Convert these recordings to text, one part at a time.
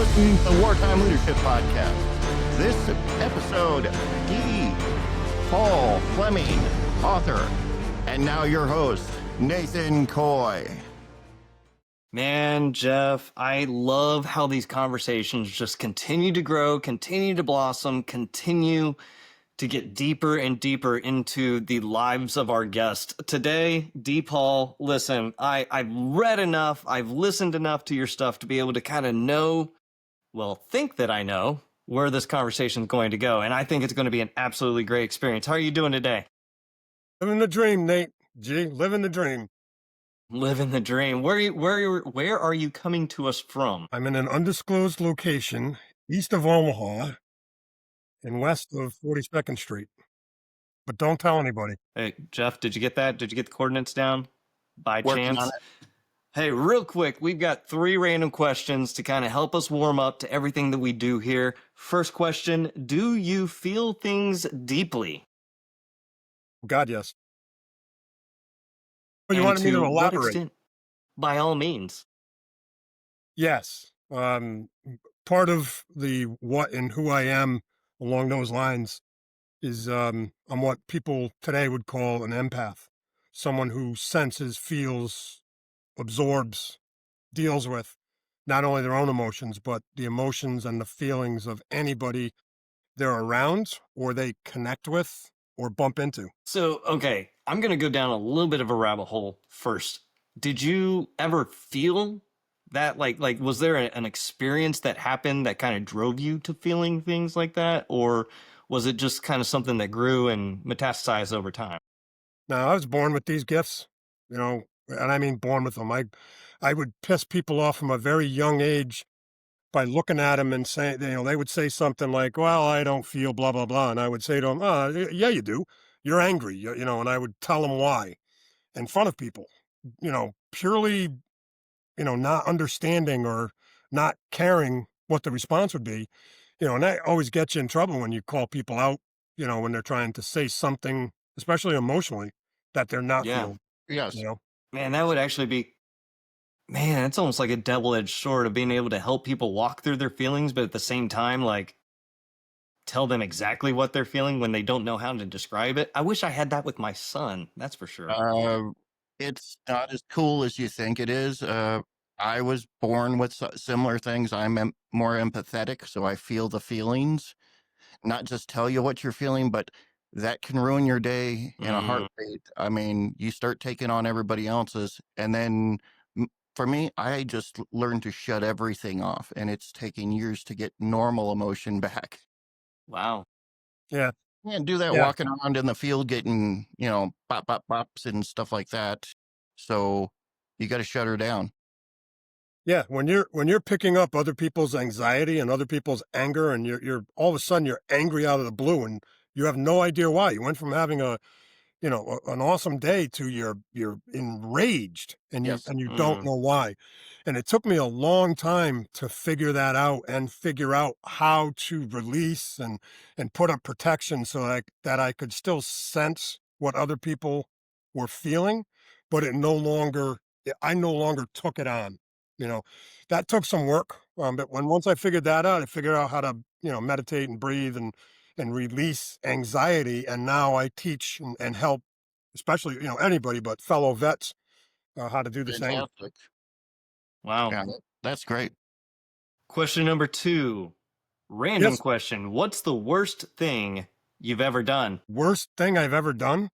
listening to the Wartime Leadership Podcast. This episode, D. Paul Fleming, author, and now your host, Nathan Coy. Man, Jeff, I love how these conversations just continue to grow, continue to blossom, continue to get deeper and deeper into the lives of our guests. Today, D. Paul, listen, I've read enough, I've listened enough to your stuff to be able to kind of know, think that I know where this conversation is going to go. And I think it's going to be an absolutely great experience. How are you doing today? Living the dream, Nate. G, living the dream. Living the dream. Where are you coming to us from? I'm in an undisclosed location east of Omaha and west of 42nd Street. But don't tell anybody. Hey, Jeff, did you get that? Did you get the coordinates down by Working chance? on it. Hey, real quick, we've got 3 random questions to kind of help us warm up to everything that we do here. First question, do you feel things deeply? God, yes. Well, you And wanted me to what elaborate? extent? By all means. Yes. Part of the what and who I am along those lines is I'm what people today would call an empath. Someone who senses, feels, absorbs, deals with not only their own emotions, but the emotions and the feelings of anybody they're around or they connect with or bump into. So, okay, I'm going to go down a little bit of a rabbit hole first. Did you ever feel that, like was there an experience that happened that kind of drove you to feeling things like that? Or was it just kind of something that grew and metastasized over time? Now, I was born with these gifts, and I mean born with them. I would piss people off from a very young age by looking at them and saying, they would say something like, well, I don't feel blah, blah, blah. And I would say to them, yeah, you do. You're angry, and I would tell them why in front of people, purely, not understanding or not caring what the response would be, and that always gets you in trouble when you call people out, when they're trying to say something, especially emotionally, that they're not Yeah. feeling, Yes. Man, that would actually be, man, it's almost like a double-edged sword of being able to help people walk through their feelings, but at the same time, like, tell them exactly what they're feeling when they don't know how to describe it. I wish I had that with my son, that's for sure. It's not as cool as you think it is. I was born with similar things. I'm more empathetic, so I feel the feelings, not just tell you what you're feeling, but that can ruin your day in a heartbeat. I mean, you start taking on everybody else's, and then for me, I just learned to shut everything off, and it's taking years to get normal emotion back. Wow. Yeah. You can't do that Yeah. walking around in the field getting, pop, pop, pops and stuff like that. So you got to shut her down. Yeah, when you're picking up other people's anxiety and other people's anger, and you're all of a sudden you're angry out of the blue, and you have no idea why. You went from having an awesome day to you're enraged, and Yes. you don't know why. And it took me a long time to figure that out and figure out how to release and put up protection so that I could still sense what other people were feeling, but I no longer took it on. That took some work. But once I figured that out, I figured out how to, meditate and breathe and release anxiety. And now I teach and help, especially, anybody, but fellow vets, how to do the same. Fantastic. Wow. Yeah, that's great. Question number 2. Random Yes. question. What's the worst thing you've ever done? Worst thing I've ever done?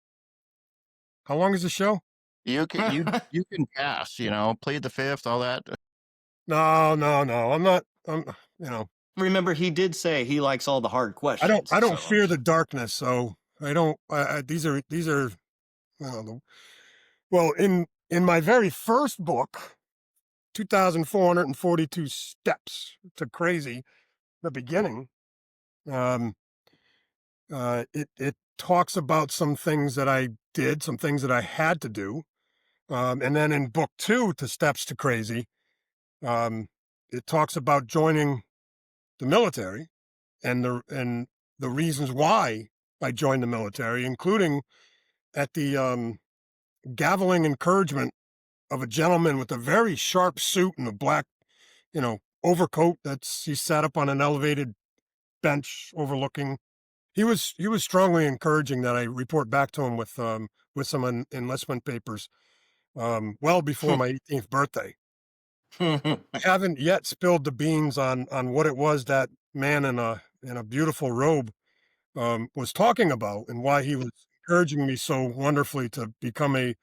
How long is the show? You can you can pass, plead the fifth, all that. No. I'm not, Remember, he did say he likes all the hard questions. I don't so- fear the darkness. So I don't, these are, well, in my very first book, 2,442 steps to crazy, the beginning, it talks about some things that I did, some things that I had to do. And then in book 2, to Steps to Crazy, it talks about joining the military and the reasons why I joined the military, including at the gaveling encouragement of a gentleman with a very sharp suit and a black, overcoat he sat up on an elevated bench overlooking. He was strongly encouraging that I report back to him with some enlistment papers, well before my 18th birthday. I haven't yet spilled the beans on what it was that man in a beautiful robe was talking about, and why he was encouraging me so wonderfully to become a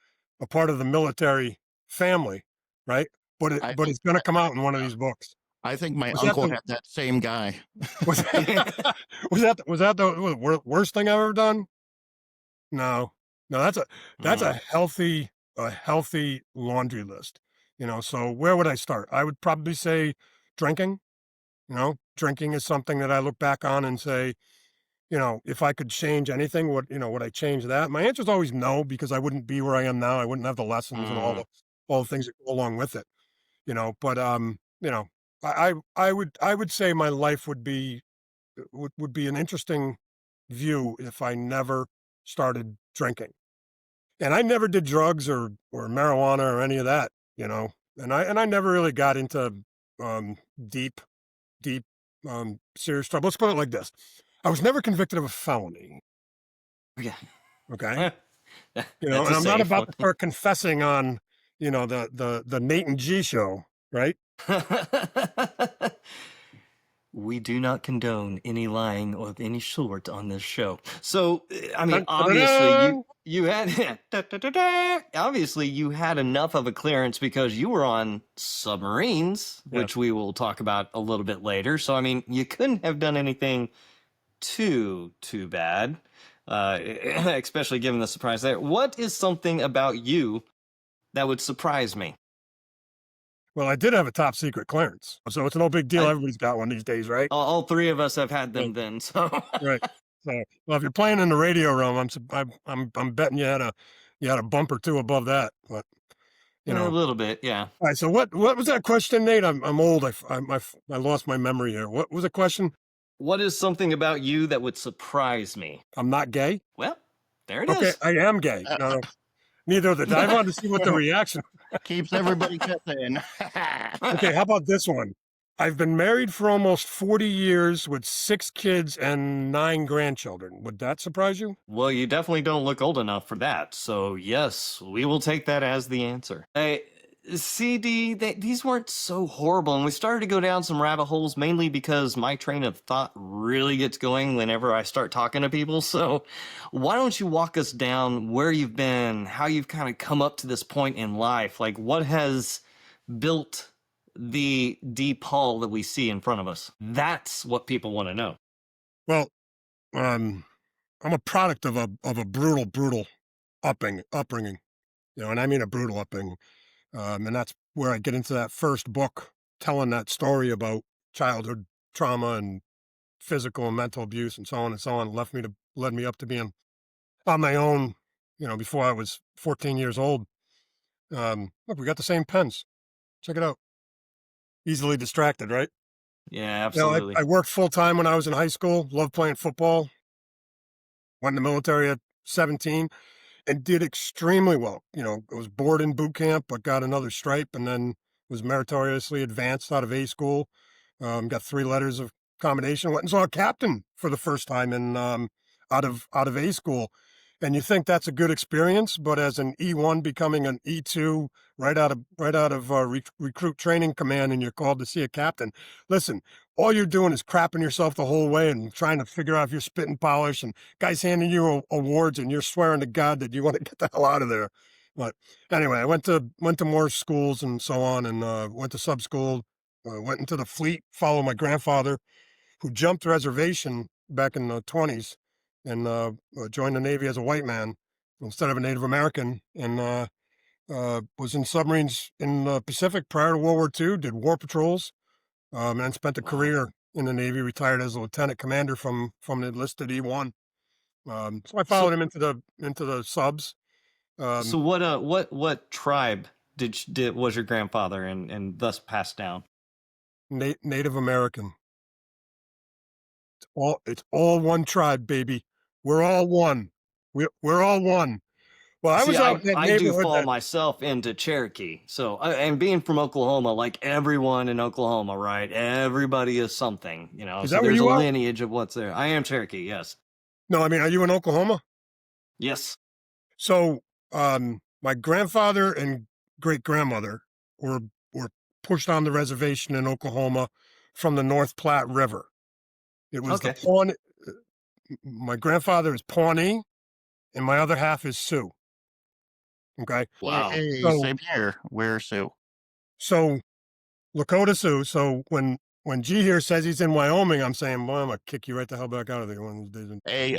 part of the military family, right? I But think it's going to come out in one of yeah, these books. I think my Was that uncle the had that same guy. was that, was that the worst thing I've ever done? No, no, that's Mm. a healthy laundry list. So where would I start? I would probably say drinking. Drinking is something that I look back on and say, if I could change anything, would I change that? My answer is always no, because I wouldn't be where I am now. I wouldn't have the lessons and Mm. all the things that go along with it. But I would say my life would be an interesting view if I never started drinking. And I never did drugs or marijuana or any of that, and I never really got into um deep deep serious trouble. Let's put it like this. I was never convicted of a felony, Yeah. okay? That's And a I'm not safe about one. to start confessing on, the Nate and G show, right? We do not condone any lying of any sort on this show. So, I mean, Dun, dun, dun, obviously, you dun. you had da, da, da, da. Obviously you had enough of a clearance because you were on submarines, which Yes. we will talk about a little bit later. So, I mean, you couldn't have done anything too bad, especially given the surprise there. What is something about you that would surprise me? Well, I did have a top secret clearance, so it's no big deal. I, Everybody's got one these days, right? all three of us have had Right. them then. So. Right. So, well, if you're playing in the radio realm, I'm betting you had a bump or two above that. But you A know, little bit, yeah. all right. So what was that question, Nate? I'm old. I lost my memory here. What was the question? What is something about you that would surprise me? I'm not gay. Well, there it Okay, is. I am gay. No, neither of the. I wanted to see what the reaction. Keeps everybody guessing. Okay, how about this one? I've been married for almost 40 years with 6 kids and 9 grandchildren. Would that surprise you? Well, you definitely don't look old enough for that. So, yes, we will take that as the answer. Hey, CD, these weren't so horrible. And we started to go down some rabbit holes mainly because my train of thought really gets going whenever I start talking to people. So, why don't you walk us down where you've been, how you've kind of come up to this point in life? Like, what has built the deep hull that we see in front of us? That's what people want to know. Well, um, I'm a product of a brutal upbringing. And I mean a brutal upbringing. And that's where I get into that first book, telling that story about childhood trauma and physical and mental abuse and so on and so on. Led me up to being on my own. Before I was 14 years old. Look, we got the same pens. Check it out. Easily distracted, right? Yeah, I, absolutely. I worked full time when I was in high school. Loved playing football. Went in the military at 17 and did extremely well. I was bored in boot camp, but got another stripe, and then was meritoriously advanced out of A school. Got 3 letters of commendation. Went and saw a captain for the first time in out of A school. And you think that's a good experience, but as an E1 becoming an E2 right out of recruit training command, and you're called to see a captain. Listen, all you're doing is crapping yourself the whole way and trying to figure out if you're spitting polish, and guys handing you awards, and you're swearing to God that you want to get the hell out of there. But anyway, I went to more schools and so on, and went to sub school. Went into the fleet, followed my grandfather, who jumped reservation back in the 20s, and joined the Navy as a white man instead of a Native American, and was in submarines in the Pacific prior to World War II, did war patrols, and spent a Wow. career in the Navy, retired as a lieutenant commander from the enlisted E1. So I followed So him into the subs. so Um, what tribe did was your grandfather and thus passed down? Native American. It's all one tribe, baby. We're all one. We're all one. Well, I See, was out I in that I do neighborhood fall that myself into Cherokee. So, and being from Oklahoma, like everyone in Oklahoma, right? Everybody is something, you know. is So that where there's a you are? lineage of what's there. I am Cherokee, yes. No, I mean, are you in Oklahoma? Yes. So, my grandfather and great grandmother were were pushed on the reservation in Oklahoma from the North Platte River. It was the Okay. Pawnee. My grandfather is Pawnee, and my other half is Sioux. Okay, Wow. Hey, so same here. Where Sue? so Lakota Sioux. So when G here says he's in Wyoming, I'm saying, boy, I'm gonna kick you right the hell back out of there one of these days. Hey,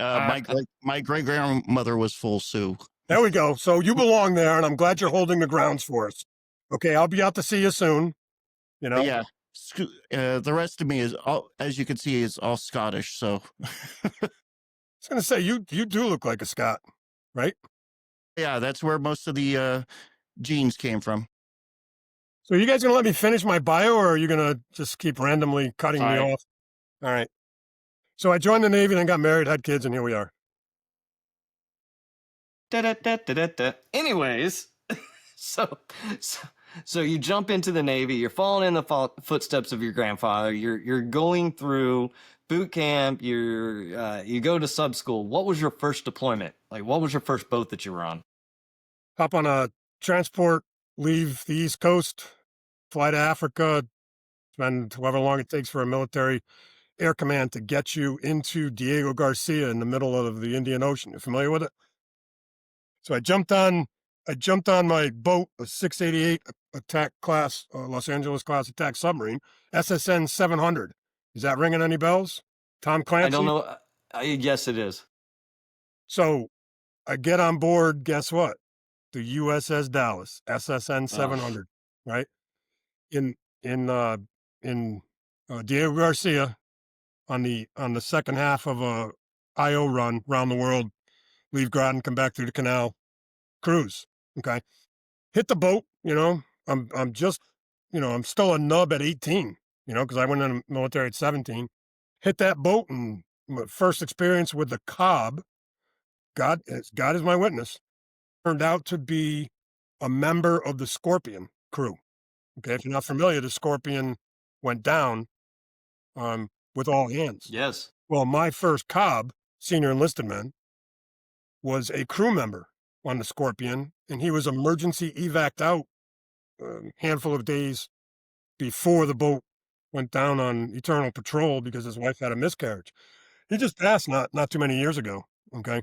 my great grandmother was full Sioux. There we go. So you belong there, and I'm glad you're holding the grounds for us. Okay, I'll be out to see you soon. You know, Yeah. The rest of me is all, as you can see, is all Scottish. So, I was gonna say you do look like a Scot, right? yeah, that's where most of the genes came from. So are you guys gonna let me finish my bio, or are you gonna just keep randomly cutting me Fine. off? All right. So I joined the Navy, then got married, had kids, and here we are. Da-da-da-da-da-da. Anyways, so, so so you jump into the Navy. You're following in the footsteps of your grandfather. You're going through boot camp. You go to sub school. What was your first deployment? Like, what was your first boat that you were on? Hop on a transport, leave the East Coast, fly to Africa, spend however long it takes for a military air command to get you into Diego Garcia in the middle of the Indian Ocean. You familiar with it? So I jumped on my boat, a 688 attack class, Los Angeles class attack submarine, SSN 700. Is that ringing any bells? Tom I don't Clancy? know. Yes, it is. So I get on board, guess what? The USS Dallas, SSN Oh, 700, right? In in Diego Garcia on the second half of a IO run around the world, leave Groton, come back through the canal, cruise. Okay. Hit the boat, I'm just, I'm still a nub at 18, because I went in the military at 17. Hit that boat, and my first experience with the Cobb, God is my witness, turned out to be a member of the Scorpion crew. Okay, if you're not familiar, the Scorpion went down with all hands. yes. Well, my first Cobb, senior enlisted man, was a crew member on the Scorpion, and he was emergency evac'd out a handful of days before the boat went down on eternal patrol because his wife had a miscarriage. He just passed not too many years ago. Okay.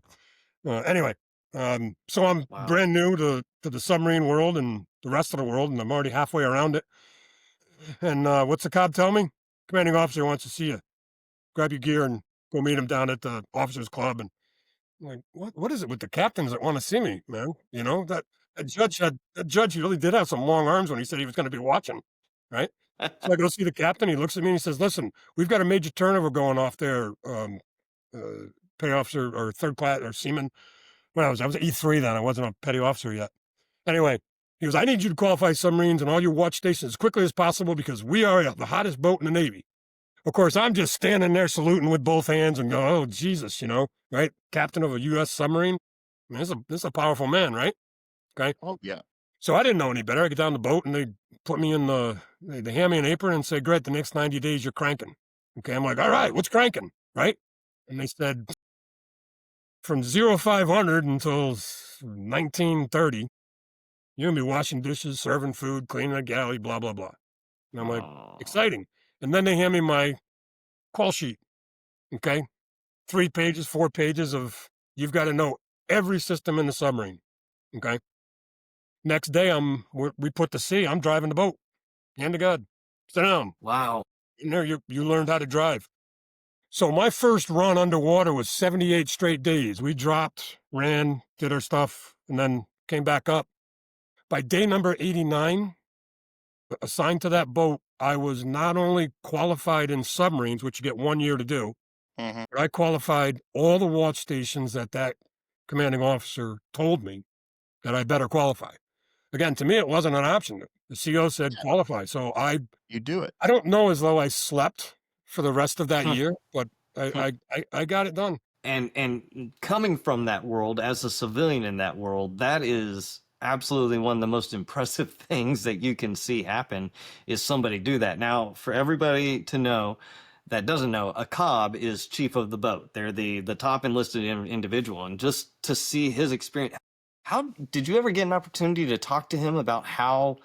Anyway, so I'm Wow. brand new to the submarine world and the rest of the world, and I'm already halfway around it. And what's the Cobb tell me? Commanding officer wants to see you. Grab your gear and go meet him down at the officers club. And I'm like, what is it with the captains that want to see me, man? That judge really did have some long arms when he said he was going to be watching, right? So I go see the captain. He looks at me and he says, "Listen, we've got a major turnover going off there. Petty officer or third class or seaman. Well, I was E3 then. I wasn't a petty officer yet. Anyway, he goes, I need you to qualify submarines and all your watch stations as quickly as possible because we are the hottest boat in the Navy." Of course, I'm just standing there saluting with both hands and go, "Oh, Jesus, right? Captain of a U.S. submarine. I mean, this is a powerful man, right?" Okay. Oh yeah. So I didn't know any better. I get down the boat and they put me in they hand me an apron and say, "Great, the next 90 days you're cranking." Okay. I'm like, "All right, what's cranking?" Right. And they said, from 0500 until 1930, you're going to be washing dishes, serving food, cleaning a galley, blah, blah, blah. And I'm like, Oh, exciting. And then they hand me my call sheet. Okay. 3 pages, 4 pages of, you've got to know every system in the submarine. Okay. Next day, we put to sea. I'm driving the boat. Hand to God. Sit down. wow. In there, you learned how to drive. So my first run underwater was 78 straight days. We dropped, ran, did our stuff, and then came back up. By day number 89, assigned to that boat, I was not only qualified in submarines, which you get 1 year to do, Hmm. but I qualified all the watch stations that commanding officer told me that I better qualify. Again, to me, it wasn't an option. The CO said qualify. So You do it. I don't know as though I slept for the rest of that year, but I got it done. And coming from that world as a civilian in that world, that is absolutely one of the most impressive things that you can see happen is somebody do that. Now, for everybody to know that doesn't know, a cob is chief of the boat. They're the top enlisted individual, and just to see his experience. How did you ever get an opportunity to talk to him about how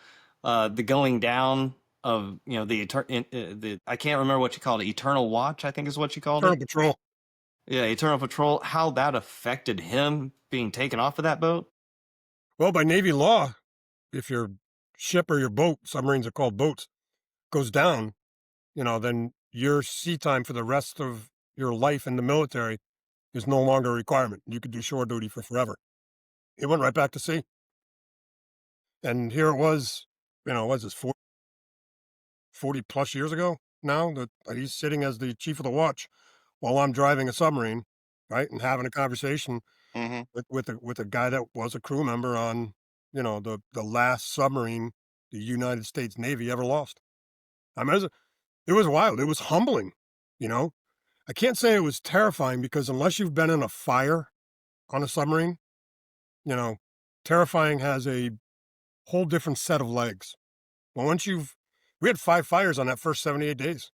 the going down of the I can't remember what you called it, Eternal Watch, I think is what you called Eternal it. Patrol. Yeah, Eternal Patrol, how that affected him being taken off of that boat? Well, by Navy law, if your ship or your boat, submarines are called boats, goes down, then your sea time for the rest of your life in the military is no longer a requirement. You could do shore duty for forever. It went right back to sea. And here it was, was this 40 plus years ago now that he's sitting as the chief of the watch while I'm driving a submarine, right? And having a conversation Hmm. with a guy that was a crew member on, the last submarine the United States Navy ever lost. I mean, it was wild. It was humbling, you know. I can't say it was terrifying because unless you've been in a fire on a submarine, you know, terrifying has a whole different set of legs. But we had 5 fires on that first 78 days,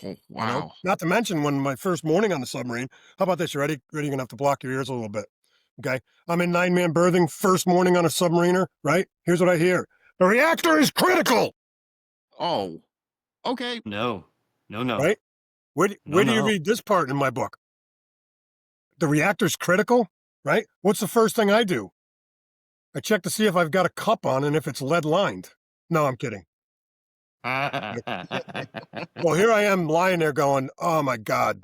Oh, wow. Not to mention when my first morning on the submarine, how about this? You ready? Ready? You're gonna have to block your ears a little bit. Okay. I'm in 9-man berthing, first morning on a submariner, right? Here's what I hear. The reactor is critical, Oh, okay. No, no, no, right? Where do, no, where do you no. read this part in my book? The reactor's critical, right? What's the first thing I do? I check to see if I've got a cup on and if it's lead lined. No, I'm kidding. Well, here I am lying there going, oh my God,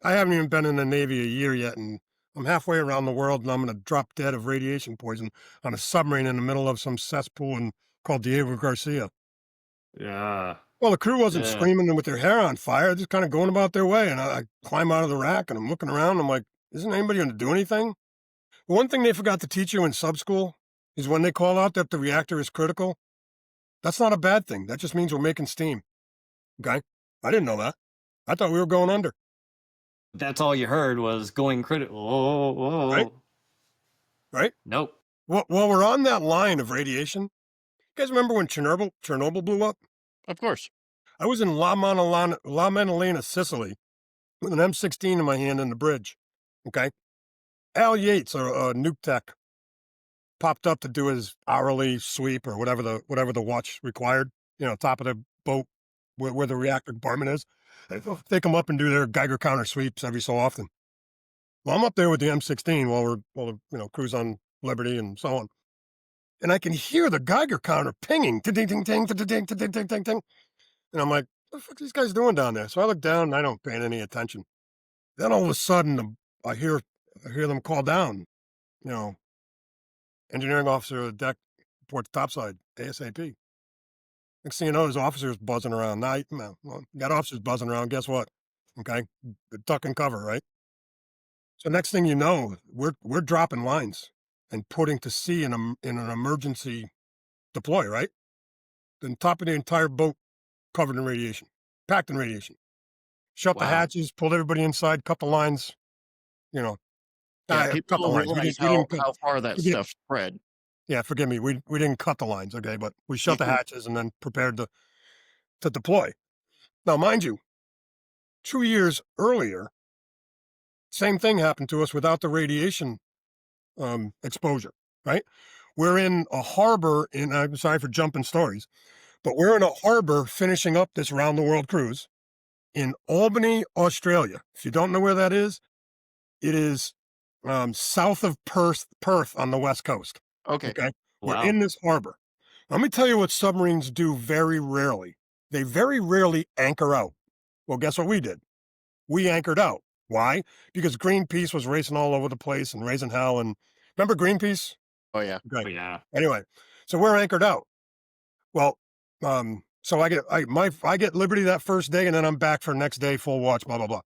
I haven't even been in the Navy a year yet, and I'm halfway around the world, and I'm going to drop dead of radiation poison on a submarine in the middle of some cesspool called Diego Garcia. Yeah, Well, the crew wasn't yeah. screaming with their hair on fire, just kind of going about their way. And I climb out of the rack, and I'm looking around, and I'm like, isn't anybody going to do anything? One thing they forgot to teach you in sub school is when they call out that the reactor is critical, that's not a bad thing. That just means we're making steam. Okay? I didn't know that. I thought we were going under, That's all you heard was going critical. right? Oh, Right? nope. Well, while we're on that line of radiation, you guys remember when Chernobyl blew up? Of course. I was in La Maddalena, Sicily, with an M16 in my hand in the bridge. Okay? Al Yates, a nuke tech, popped up to do his hourly sweep or whatever the watch required, top of the boat where the reactor compartment is. They come up and do their Geiger counter sweeps every so often. Well, I'm up there with the M16 while we're cruise on Liberty and so on. And I can hear the Geiger counter pinging, ting, ting, ting, ting, ting, ting, ting, ting, ting, ting. And I'm like, what the fuck are these guys doing down there? So I look down and I don't pay any attention. Then all of a sudden, I hear them call down, you know, engineering officer of the deck, report to topside, ASAP. Next thing you know, there's officers buzzing around. Got officers buzzing around. Guess what? Okay, duck and cover, right? So next thing you know, we're dropping lines and putting to sea in an emergency deploy, right? The top of the entire boat covered in radiation, packed in radiation. Shut the Wow. hatches, pulled everybody inside, cut the lines. You know, Yeah, cut people the don't lines. realize We how didn't cut. how far that Forget, stuff spread. yeah, forgive me. We didn't cut the lines, okay, but we shut the hatches and then prepared to deploy. Now, mind you, 2 years earlier, same thing happened to us without the radiation exposure. Right? We're in a harbor I'm sorry for jumping stories, but we're in a harbor finishing up this round the world cruise in Albany, Australia. If you don't know where that is, it is south of Perth on the west coast. Okay. Okay, we're Wow. in this harbor. Let me tell you what submarines do very rarely. They very rarely anchor out. Well, guess what we did? We anchored out. Why? Because Greenpeace was racing all over the place and raising hell. And remember Greenpeace? Oh, yeah. Okay. Oh, yeah. Anyway, so we're anchored out. Well, so I get Liberty that first day, and then I'm back for next day, full watch, blah blah blah.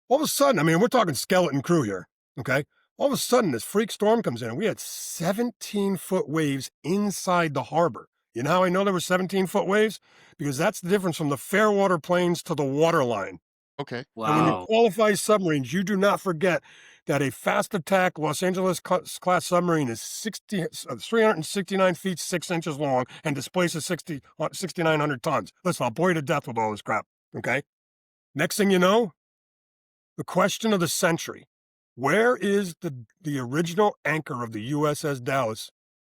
All of a sudden, I mean, we're talking skeleton crew here, okay? All of a sudden, this freak storm comes in, and we had 17-foot waves inside the harbor. You know how I know there were 17-foot waves? Because that's the difference from the Fairwater Plains to the waterline. Okay. And when you Wow. qualify submarines, you do not forget that a fast attack Los Angeles class submarine is 369 feet 6 inches long and displaces 6,900 tons. Listen, I'll bore you to death with all this crap. Okay. Next thing you know, the question of the century: where is the original anchor of the USS Dallas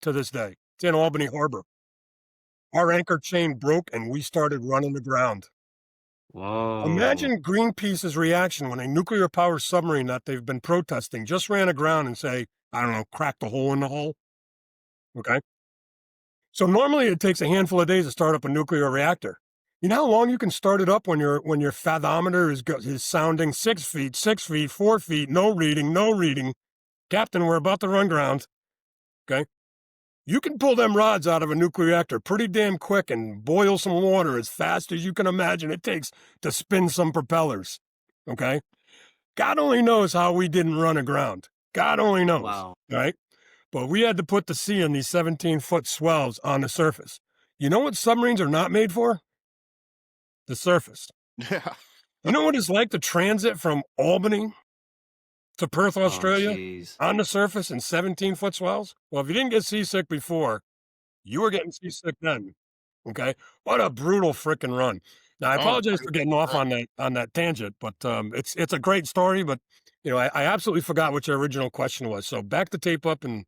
to this day? It's in Albany Harbor. Our anchor chain broke and we started running aground. Whoa. Imagine Greenpeace's reaction when a nuclear powered submarine that they've been protesting just ran aground and say, I don't know, cracked a hole in the hull. Okay. So normally it takes a handful of days to start up a nuclear reactor. You know how long you can start it up when your fathometer is sounding 6 feet, 6 feet, 4 feet, no reading, no reading. Captain, we're about to run ground. Okay. You can pull them rods out of a nuclear reactor pretty damn quick and boil some water as fast as you can imagine it takes to spin some propellers. Okay. God only knows how we didn't run aground. God only knows. Wow. Right. But we had to put the sea in these 17-foot swells on the surface. You know what submarines are not made for? The surface. Yeah. You know what it's like to transit from Albany to Perth, Oh, Australia jeez. on the surface in 17-foot swells? Well, if you didn't get seasick before, you were getting seasick then. Okay. What a brutal freaking run. Now I Oh, apologize for getting off on that tangent, but it's a great story. But I absolutely forgot what your original question was. So back the tape up and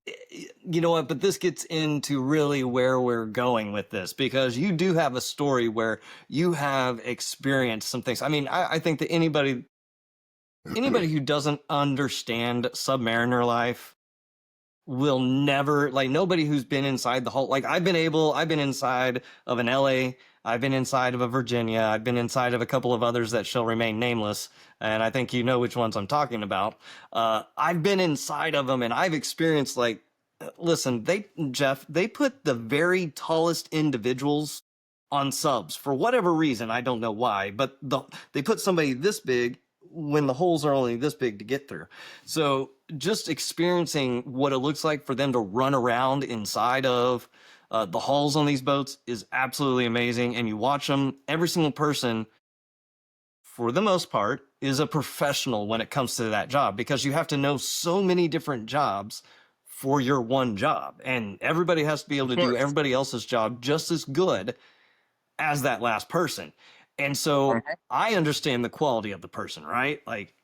You know what? But this gets into really where we're going with this, because you do have a story where you have experienced some things. I mean, I think that anybody who doesn't understand submariner life will never, like, nobody who's been inside the whole, like, I've been inside of an LA, I've been inside of a Virginia, I've been inside of a couple of others that shall remain nameless, and I think you know which ones I'm talking about. I've been inside of them and I've experienced, like, listen, they put the very tallest individuals on subs for whatever reason. I don't know why, but they put somebody this big when the holes are only this big to get through. So just experiencing what it looks like for them to run around inside of the hulls on these boats is absolutely amazing. And you watch them, every single person, for the most part, is a professional when it comes to that job, because you have to know so many different jobs for your one job. And everybody has to be able of to do course. everybody else's job just as good as that last person. And so I understand the quality of the person, right? Like,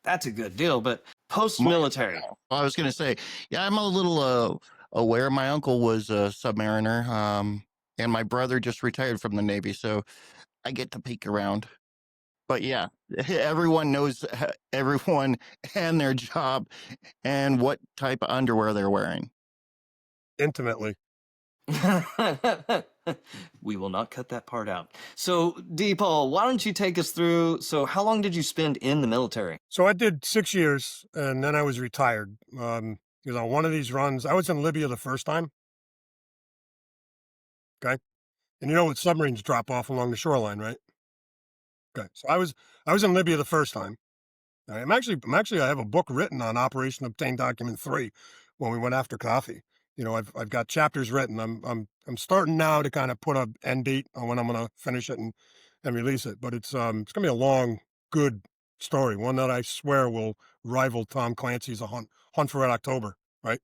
that's a good deal. But post My, military, I was going to say, yeah, I'm a little aware. My uncle was a submariner, and my brother just retired from the Navy, so I get to peek around. But yeah, everyone knows everyone and their job and what type of underwear they're wearing. Intimately. we will not cut that part out. So, D. Paul, why don't you take us through? So, how long did you spend in the military? So I did 6 years and then I was retired. Because on one of these runs, I was in Libya the first time. Okay. And you know what submarines drop off along the shoreline, right? Okay. So I was in Libya the first time. I have a book written on Operation Obtain Document 3 when we went after Gaddafi. I've got chapters written. I'm starting now to kind of put a end date on when I'm going to finish it and release it. But it's going to be a long, good story, one that I swear will rival Tom Clancy's A Hunt for Red October, right?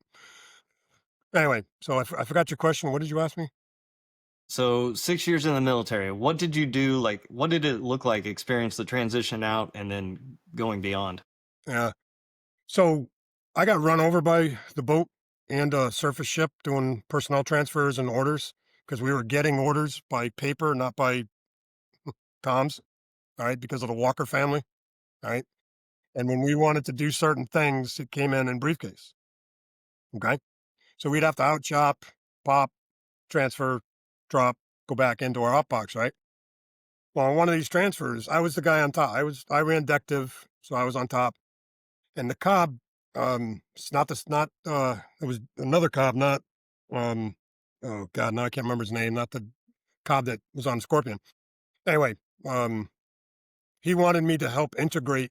Anyway, so I forgot your question. What did you ask me? So, 6 years in the military, what did you do? Like, what did it look like? Experience the transition out and then going beyond? Yeah. So I got run over by the boat and a surface ship doing personnel transfers and orders because we were getting orders by paper, not by comms, all right, because of the Walker family, all right? And when we wanted to do certain things, it came in briefcase, okay? So we'd have to out chop, pop, transfer, drop, go back into our hot box, right? Well, on one of these transfers, I was the guy on top. I ran deck div, so I was on top. And the cob, it's not it was another cob, not um oh god, now I can't remember his name, not the cob that was on Scorpion. Anyway, um he wanted me to help integrate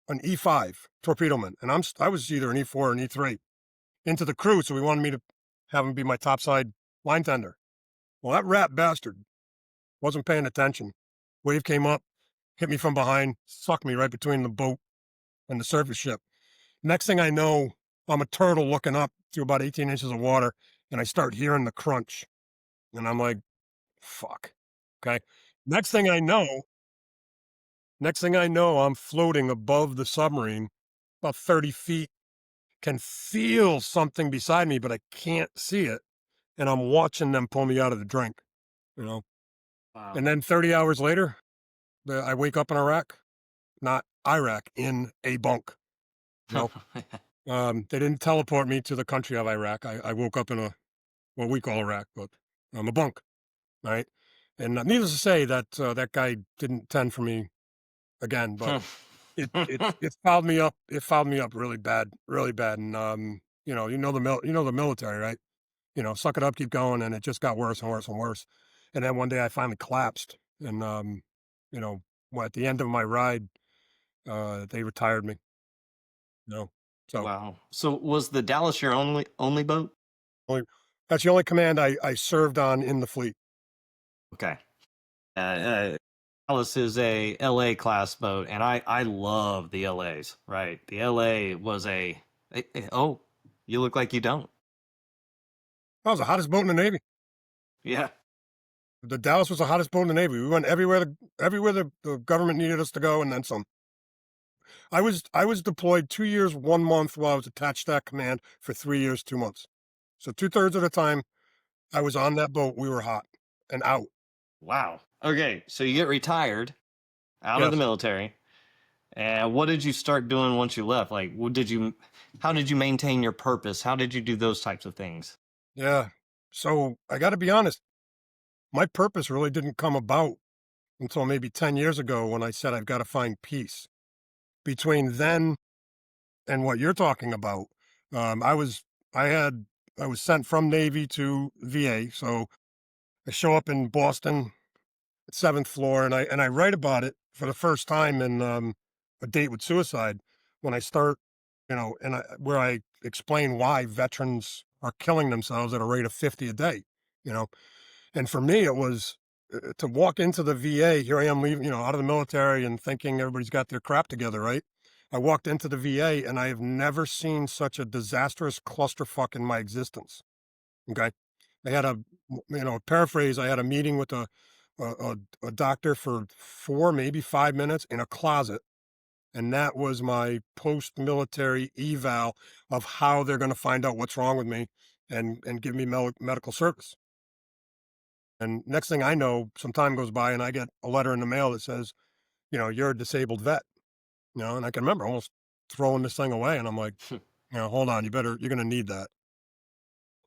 an E5 torpedo man, and I was either an E4 or an E3 into the crew, so he wanted me to have him be my topside line tender. Well, that rat bastard wasn't paying attention. Wave came up, hit me from behind, sucked me right between the boat and the surface ship. Next thing I know, I'm a turtle looking up through about 18 inches of water, and I start hearing the crunch. And I'm like, fuck. Okay. Next thing I know, I'm floating above the submarine, about 30 feet, can feel something beside me, but I can't see it. And I'm watching them pull me out of the drink, you know. Wow. And then 30 hours later, I wake up in Iraq, not Iraq, in a bunk. You know, they didn't teleport me to the country of Iraq. I woke up in what we call Iraq, but a bunk, right? And needless to say, that guy didn't tend for me again, but it fouled me up. It fouled me up really bad, really bad. And you know the military, right? Suck it up, keep going, and it just got worse and worse and worse. And then one day I finally collapsed, and you know, at the end of my ride, they retired me. You know, so Wow. So was the Dallas your only boat? only, that's the only command I served on in the fleet. Okay. Dallas is a LA class boat, and I love the LAs. Right. The LA was oh, you look like you don't. That was the hottest boat in the Navy. Yeah. The Dallas was the hottest boat in the Navy. We went everywhere the government needed us to go, and then some. I was deployed 2 years, 1 month while I was attached to that command for 3 years, 2 months. So 2/3 of the time I was on that boat, we were hot and out. Wow. Okay. So you get retired out of the Yes. military. And what did you start doing once you left? Like, how did you maintain your purpose? How did you do those types of things? Yeah. So I got to be honest, my purpose really didn't come about until maybe 10 years ago when I said I've got to find peace. Between then and what you're talking about, um, I was I had I was sent from Navy to VA. So I show up in Boston, seventh floor, and I write about it for the first time in A Date with Suicide when I start, where I explain why veterans are killing themselves at a rate of 50 a day. You know, and for me, it was to walk into the VA. Here I am leaving, out of the military and thinking everybody's got their crap together, right? I walked into the VA and I have never seen such a disastrous clusterfuck in my existence. Okay. I had paraphrase. I had a meeting with a doctor for 4, maybe 5 minutes in a closet. And that was my post-military eval of how they're going to find out what's wrong with me and give me medical service. And next thing I know, some time goes by and I get a letter in the mail that says, you're a disabled vet, and I can remember almost throwing this thing away. And I'm like, hold on, you're going to need that.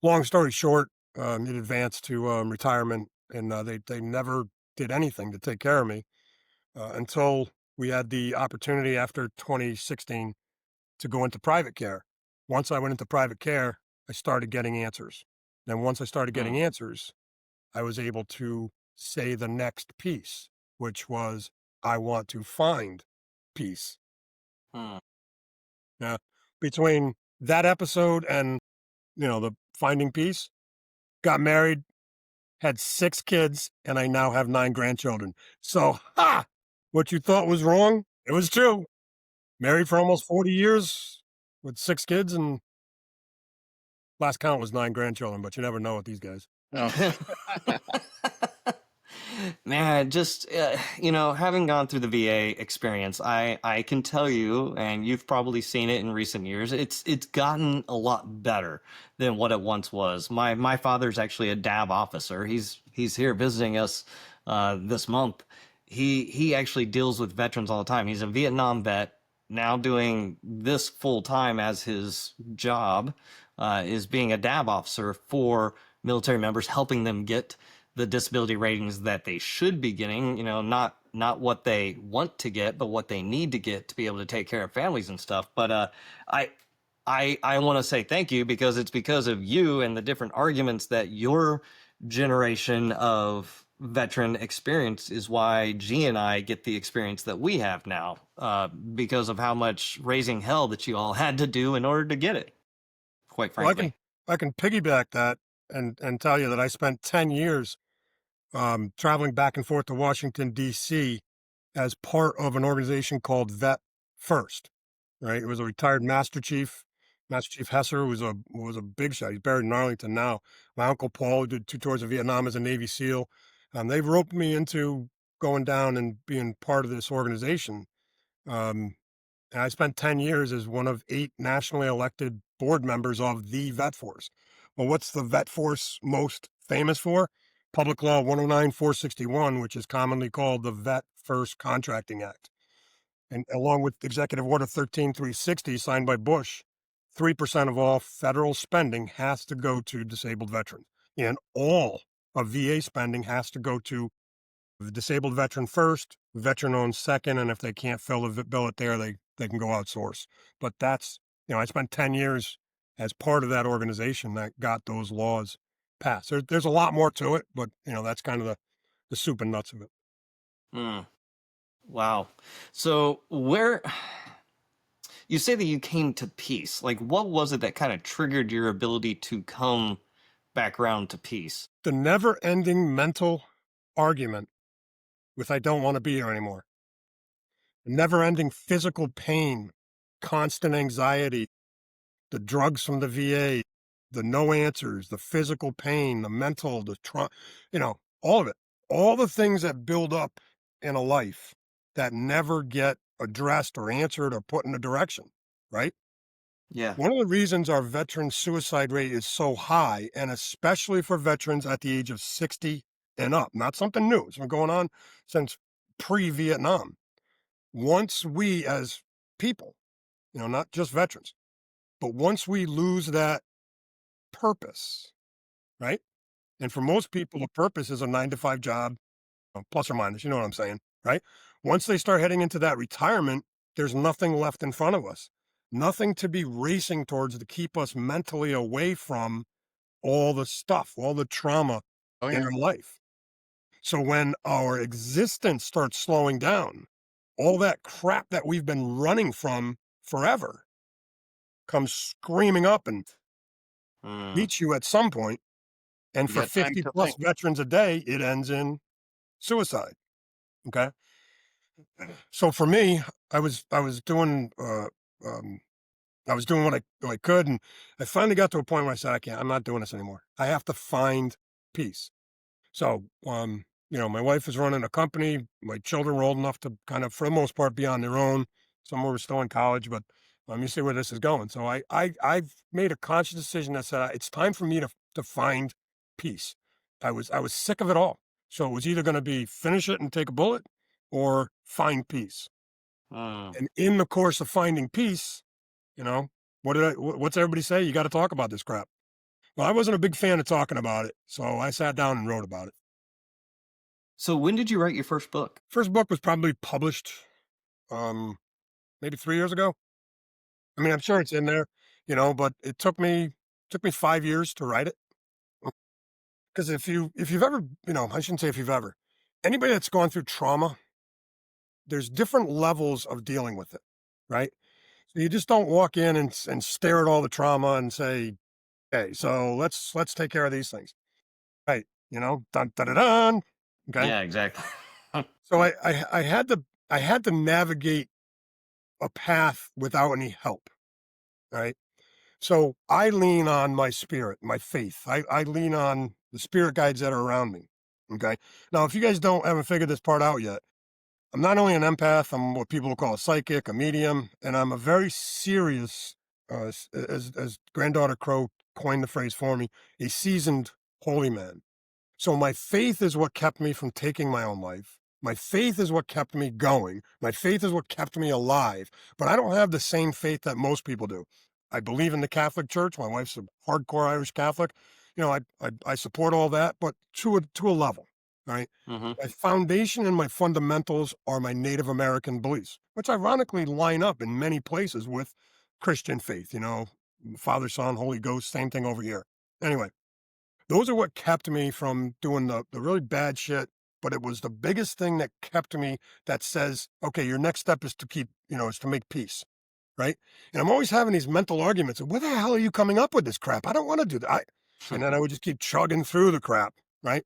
Long story short, it advanced to retirement, and they never did anything to take care of me until we had the opportunity after 2016 to go into private care. Once I went into private care, I started getting answers. Then once I started Hmm. getting answers, I was able to say the next piece, which was, I want to find peace. Hmm. Now, between that episode and, the finding peace, got married, had 6 kids, and I now have 9 grandchildren. So, what you thought was wrong, it was true. Married for almost 40 years with 6 kids, and last count was 9 grandchildren, but you never know with these guys. Oh, Man, just having gone through the VA experience, I can tell you, and you've probably seen it in recent years. It's gotten a lot better than what it once was. My father's actually a DAV officer. He's here visiting us this month. He actually deals with veterans all the time. He's a Vietnam vet now doing this full time as his job, is being a DAV officer for military members, helping them get the disability ratings that they should be getting, not what they want to get, but what they need to get to be able to take care of families and stuff. But I I want to say thank you because it's because of you and the different arguments that your generation of veteran experience is why G and I get the experience that we have now, because of how much raising hell that you all had to do in order to get it, quite Well, frankly. I can piggyback that and tell you that I spent 10 years traveling back and forth to Washington D.C. as part of an organization called Vet First, right? It was a retired Master Chief Hesser was a big shot. He's buried in Arlington now. My uncle Paul, who did 2 tours of Vietnam as a Navy SEAL. They roped me into going down and being part of this organization. Um, and I spent 10 years as one of 8 nationally elected board members of the Vet Force. Well, what's the Vet Force most famous for? Public Law 109-461, which is commonly called the Vet First Contracting Act. And along with Executive Order 13360 signed by Bush, 3% of all federal spending has to go to disabled veterans. And all of VA spending has to go to the disabled veteran first, veteran owned second, and if they can't fill the billet there, they can go outsource. But that's, I spent 10 years as part of that organization that got those laws passed. There's a lot more to it, but that's kind of the soup and nuts of it. Mm. Wow. So where you say that you came to peace, like what was it that kind of triggered your ability to come back around to peace? The never ending mental argument with I don't want to be here anymore. The never ending physical pain, constant anxiety, the drugs from the VA, the no answers, the physical pain, the mental, the trauma, all of it. All the things that build up in a life that never get addressed or answered or put in a direction, right? Yeah. One of the reasons our veteran suicide rate is so high, and especially for veterans at the age of 60 and up, not something new. It's been going on since pre-Vietnam. Once we as people, not just veterans, but once we lose that purpose, right? And for most people, a purpose is a 9 to 5 job, plus or minus, you know what I'm saying, right? Once they start heading into that retirement, there's nothing left in front of us, nothing to be racing towards to keep us mentally away from all the stuff, all the trauma Oh, in yeah. our life. So when our existence starts slowing down, all that crap that we've been running from forever comes screaming up and Mm. meets you at some point. And You for got time 50 to plus think. veterans a day, it ends in suicide. Okay. So for me, I was doing um I was doing what I could, and I finally got to a point where I said, I'm not doing this anymore. I have to find peace. So my wife is running a company, my children were old enough to kind of for the most part be on their own. Some were still in college, but let me see where this is going. So I've made a conscious decision that said it's time for me to find peace. I was sick of it all. So it was either going to be finish it and take a bullet or find peace. Mm. And in the course of finding peace, what's everybody say? You got to talk about this crap. Well, I wasn't a big fan of talking about it. So I sat down and wrote about it. So when did you write your first book? First book was probably published, maybe 3 years ago. I mean, I'm sure it's in there, but it took me 5 years to write it. Because if you've ever, I shouldn't say if you've ever, anybody that's gone through trauma, there's different levels of dealing with it, right? So you just don't walk in and stare at all the trauma and say, "Okay, so let's take care of these things." Right, dun dun dun dun. Okay. Yeah, exactly. So I had to navigate a path without any help, right? So I lean on my spirit, my faith. I lean on the spirit guides that are around me. Okay. Now, if you guys haven't figured this part out yet, I'm not only an empath, I'm what people call a psychic, a medium, and I'm a very serious, as granddaughter Crow coined the phrase for me, a seasoned holy man. So my faith is what kept me from taking my own life. My faith is what kept me going. My faith is what kept me alive. But I don't have the same faith that most people do. I believe in the Catholic Church. My wife's a hardcore Irish Catholic. I support all that, but to a level, right? Hmm. My foundation and my fundamentals are my Native American beliefs, which ironically line up in many places with Christian faith. Father, Son, Holy Ghost, same thing over here. Anyway, those are what kept me from doing the really bad shit, but it was the biggest thing that kept me that says, okay, your next step is is to make peace, right? And I'm always having these mental arguments of, where the hell are you coming up with this crap? I don't want to do that. And then I would just keep chugging through the crap, right?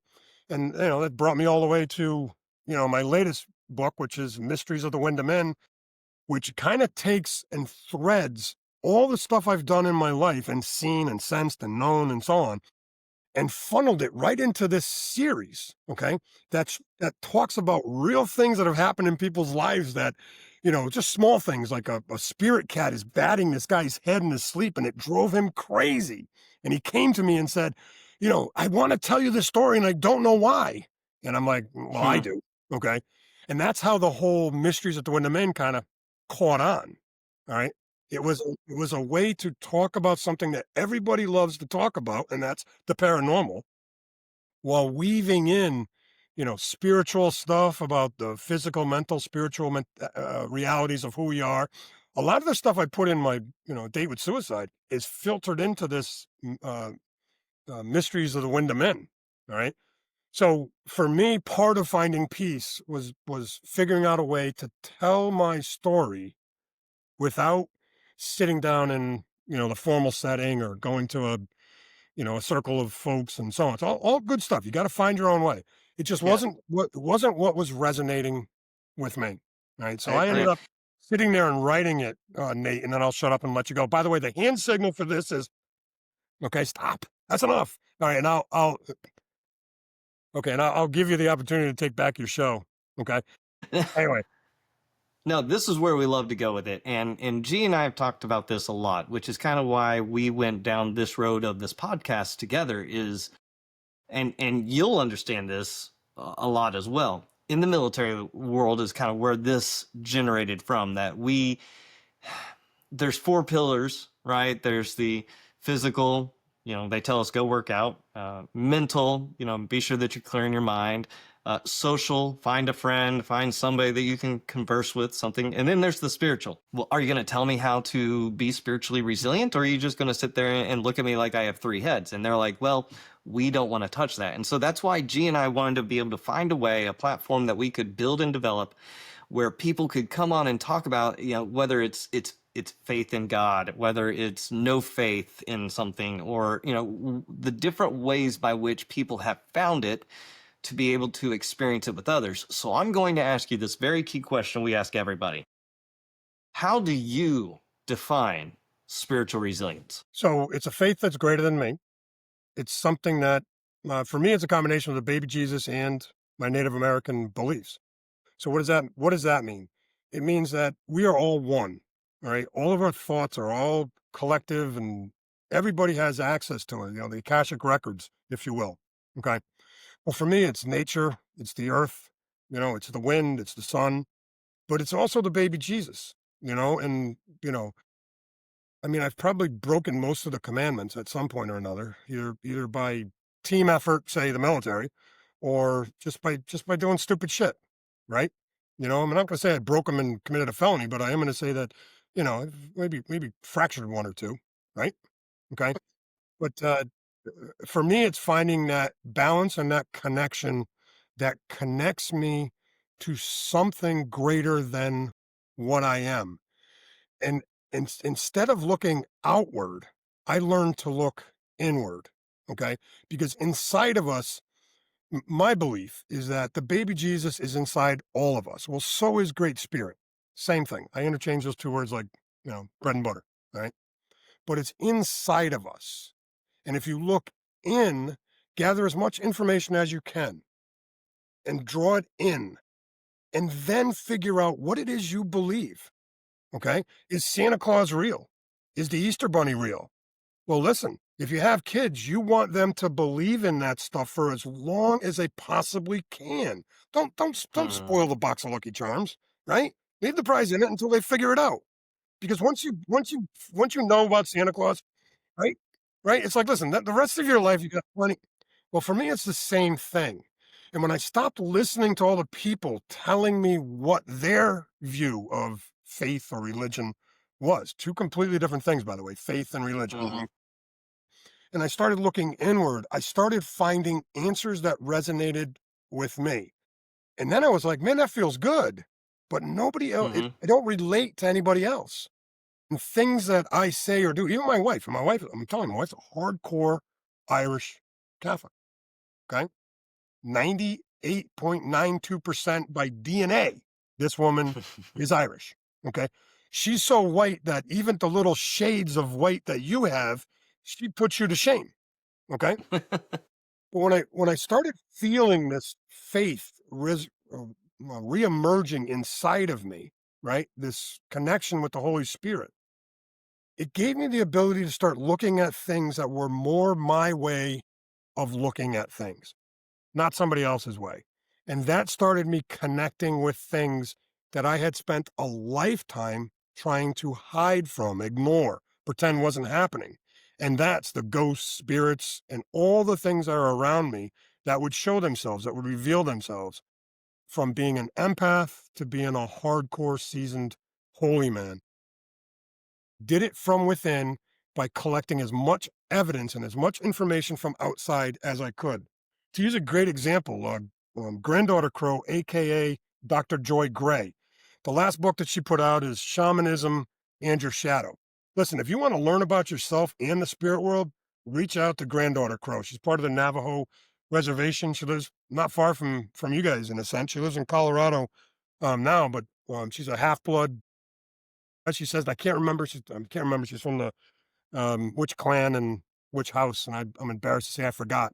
And, that brought me all the way to, my latest book, which is Mysteries of the Wyndham Inn, which kind of takes and threads all the stuff I've done in my life and seen and sensed and known and so on, and funneled it right into this series. Okay. That talks about real things that have happened in people's lives that, just small things like a spirit cat is batting this guy's head in his sleep and it drove him crazy. And he came to me and said, I want to tell you this story and I don't know why. And I'm like, well, I Hmm. do. Okay. And that's how the whole Mysteries at the Wyndham Inn kind of caught on. All right. It was a way to talk about something that everybody loves to talk about, and that's the paranormal, while weaving in, spiritual stuff about the physical, mental, spiritual realities of who we are. A lot of the stuff I put in my, Date with Suicide is filtered into this Mysteries of the Wyndham Inn. All right. So for me, part of finding peace was figuring out a way to tell my story without sitting down in, the formal setting or going to a circle of folks and so on. It's all good stuff. You got to find your own way. It just Yeah, wasn't what was resonating with me. Right. I So I ended agree. up sitting there and writing it, Nate, and then I'll shut up and let you go. By the way, the hand signal for this is okay, stop. That's enough. All right, and I'll give you the opportunity to take back your show. Okay. Anyway, No, this is where we love to go with it. And G and I have talked about this a lot, which is kind of why we went down this road of this podcast together is and you'll understand this a lot as well. In the military world is kind of where this generated from that there's four pillars, right? There's the physical, they tell us go work out, mental, be sure that you're clearing your mind, social, find a friend, find somebody that you can converse with, something. And then there's the spiritual. Well, are you going to tell me how to be spiritually resilient? Or are you just going to sit there and look at me like I have three heads? And they're like, well, we don't want to touch that. And so that's why G and I wanted to be able to find a way, a platform that we could build and develop where people could come on and talk about, whether it's faith in God, whether it's no faith in something, or the different ways by which people have found it to be able to experience it with others. So I'm going to ask you this very key question we ask everybody. How do you define spiritual resilience? so it's a faith that's greater than me. It's something that, for me, it's a combination of the baby Jesus and my Native American beliefs. So what does that mean? It means that we are all one, all right? All of our thoughts are all collective and everybody has access to it, the Akashic records, if you will. Okay. Well, for me, it's nature, it's the earth, it's the wind, it's the sun, but it's also the baby Jesus, and, I've probably broken most of the commandments at some point or another, either by team effort, say the military, or just by doing stupid shit, right? I'm not going to say I broke them and committed a felony, but I am going to say that, I've maybe fractured one or two, right? Okay, but for me, it's finding that balance and that connection that connects me to something greater than what I am. And instead of looking outward, I learned to look inward. Okay. Because inside of us, my belief is that the baby Jesus is inside all of us. Well, so is Great Spirit. Same thing. I interchange those two words like, bread and butter. Right. But it's inside of us. And if you look in, gather as much information as you can and draw it in, and then figure out what it is you believe. Okay. Is Santa Claus real? Is the Easter Bunny real? Well, listen, if you have kids, you want them to believe in that stuff for as long as they possibly can. Don't Hmm. spoil the box of Lucky Charms, right? Leave the prize in it until they figure it out. Because once you know about Santa Claus, right? Right? It's like, listen, the rest of your life you got plenty. Well, for me, it's the same thing. And when I stopped listening to all the people telling me what their view of faith or religion was, two completely different things, by the way, faith and religion. Hmm. And I started looking inward, I started finding answers that resonated with me. And then I was like, man, that feels good. But nobody else, Hmm. I don't relate to anybody else. And things that I say or do, even my wife, I'm telling you, my wife's a hardcore Irish Catholic. Okay. 98.92% by DNA. This woman is Irish. Okay. She's so white that even the little shades of white that you have, she puts you to shame. Okay. But when I started feeling this faith reemerging inside of me, right, this connection with the Holy Spirit, it gave me the ability to start looking at things that were more my way of looking at things, not somebody else's way. And that started me connecting with things that I had spent a lifetime trying to hide from, ignore, pretend wasn't happening. And that's the ghosts, spirits, and all the things that are around me that would show themselves, that would reveal themselves, from being an empath to being a hardcore seasoned holy man. Did it from within by collecting as much evidence and as much information from outside as I could. To use a great example, Granddaughter Crow, aka Dr. Joy Gray. The last book that she put out is Shamanism and Your Shadow. Listen, if you want to learn about yourself and the spirit world, reach out to Granddaughter Crow. She's part of the Navajo reservation. She lives not far from you guys, in a sense. She lives in Colorado now, but she's a half-blood. As she says, I can't remember. I can't remember. She's from the which clan and which house, and I'm embarrassed to say I forgot.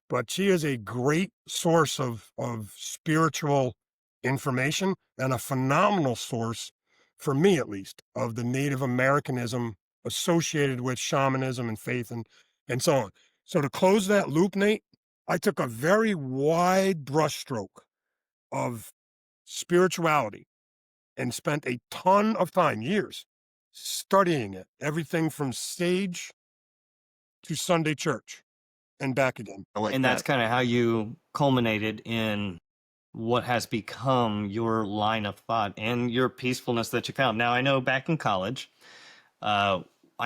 But she is a great source of spiritual information and a phenomenal source, for me at least, of the Native Americanism associated with shamanism and faith and so on. So to close that loop, Nate, I took a very wide brushstroke of spirituality and spent a ton of time, years, studying it. Everything from sage to Sunday church and back again. I like And that's that. kind of how you culminated in what has become your line of thought and your peacefulness that you found. Now, I know back in college, I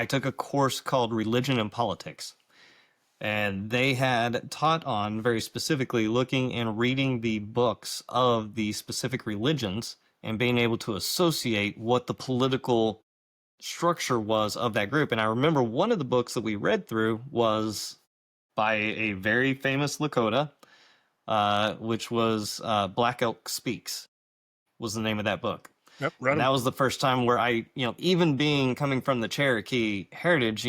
took a course called Religion and Politics. And they had taught on very specifically looking and reading the books of the specific religions and being able to associate what the political structure was of that group. And I remember one of the books that we read through was by a very famous Lakota, which was Black Elk Speaks, was the name of that book. Yep, read And them. that was the first time where I, even being coming from the Cherokee heritage,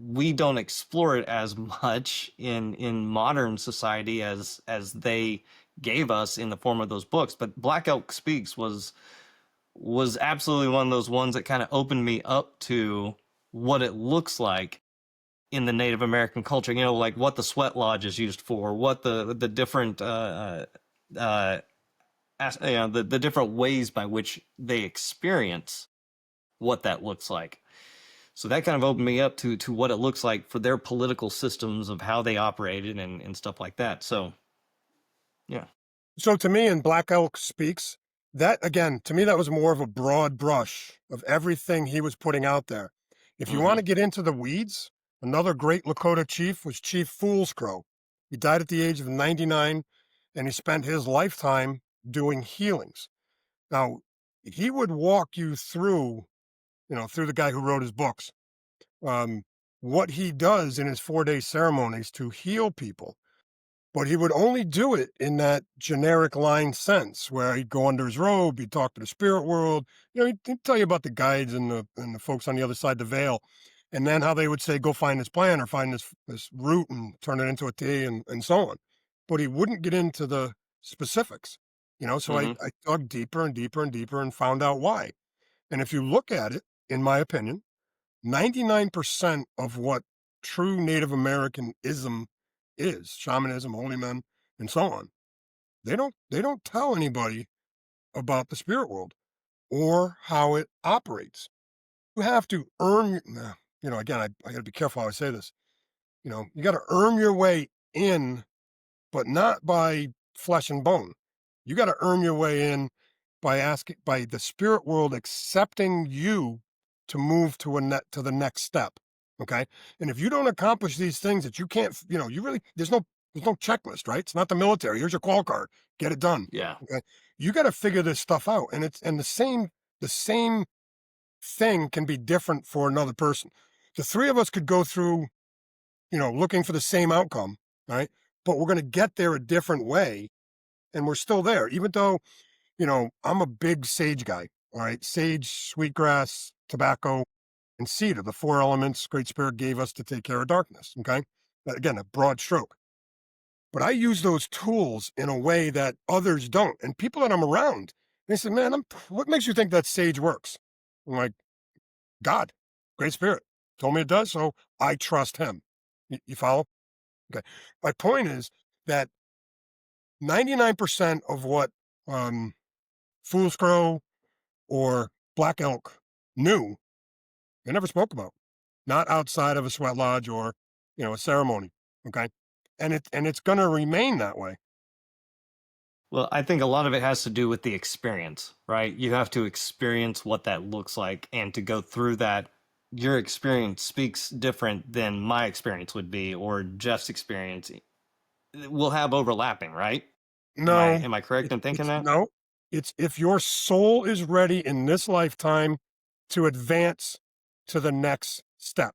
we don't explore it as much in modern society as they gave us in the form of those books. But Black Elk Speaks was absolutely one of those ones that kind of opened me up to what it looks like in the Native American culture, like what the sweat lodge is used for, what the different the different ways by which they experience what that looks like. So that kind of opened me up to what it looks like for their political systems of how they operated and stuff like that. So, yeah. So to me, in Black Elk Speaks, that again, to me, that was more of a broad brush of everything he was putting out there. If you want to get into the weeds, another great Lakota chief was Chief Fool's Crow. He died at the age of 99, and he spent his lifetime doing healings. Now, he would walk you through, through the guy who wrote his books, what he does in his 4-day ceremonies to heal people. But he would only do it in that generic line sense, where he'd go under his robe, he'd talk to the spirit world, he'd tell you about the guides and the folks on the other side of the veil, and then how they would say, go find this plant or find this root and turn it into a tea and so on. But he wouldn't get into the specifics, so I dug deeper and deeper and deeper and found out why. And if you look at it, in my opinion, 99% of what true Native Americanism is, shamanism, holy men, and so on, they don't tell anybody about the spirit world or how it operates. You have to earn, again, I got to be careful how I say this. You got to earn your way in, but not by flesh and bone. You got to earn your way in by the spirit world accepting you to move to the next step. Okay. And if you don't accomplish these things that you can't, you really, there's no checklist, right? It's not the military. Here's your call card. Get it done. Yeah. Okay. You got to figure this stuff out. And the same thing can be different for another person. The three of us could go through, looking for the same outcome, right? But we're going to get there a different way and we're still there, even though, I'm a big sage guy. All right. Sage, sweetgrass, tobacco, and cedar, the four elements Great Spirit gave us to take care of darkness. Okay. But again, a broad stroke. But I use those tools in a way that others don't. And people that I'm around, they say, man, what makes you think that sage works? I'm like, God, Great Spirit told me it does. So I trust him. You follow? Okay. My point is that 99% of what um, Fool's Crow or Black Elk knew, they never spoke about, not outside of a sweat lodge or, a ceremony. Okay. And it's going to remain that way. Well, I think a lot of it has to do with the experience, right? You have to experience what that looks like, and to go through that, your experience speaks different than my experience would be, or Jeff's experience. We'll have overlapping, right? Am I No, am I correct in thinking it's that? no, it's if your soul is ready in this lifetime to advance to the next step.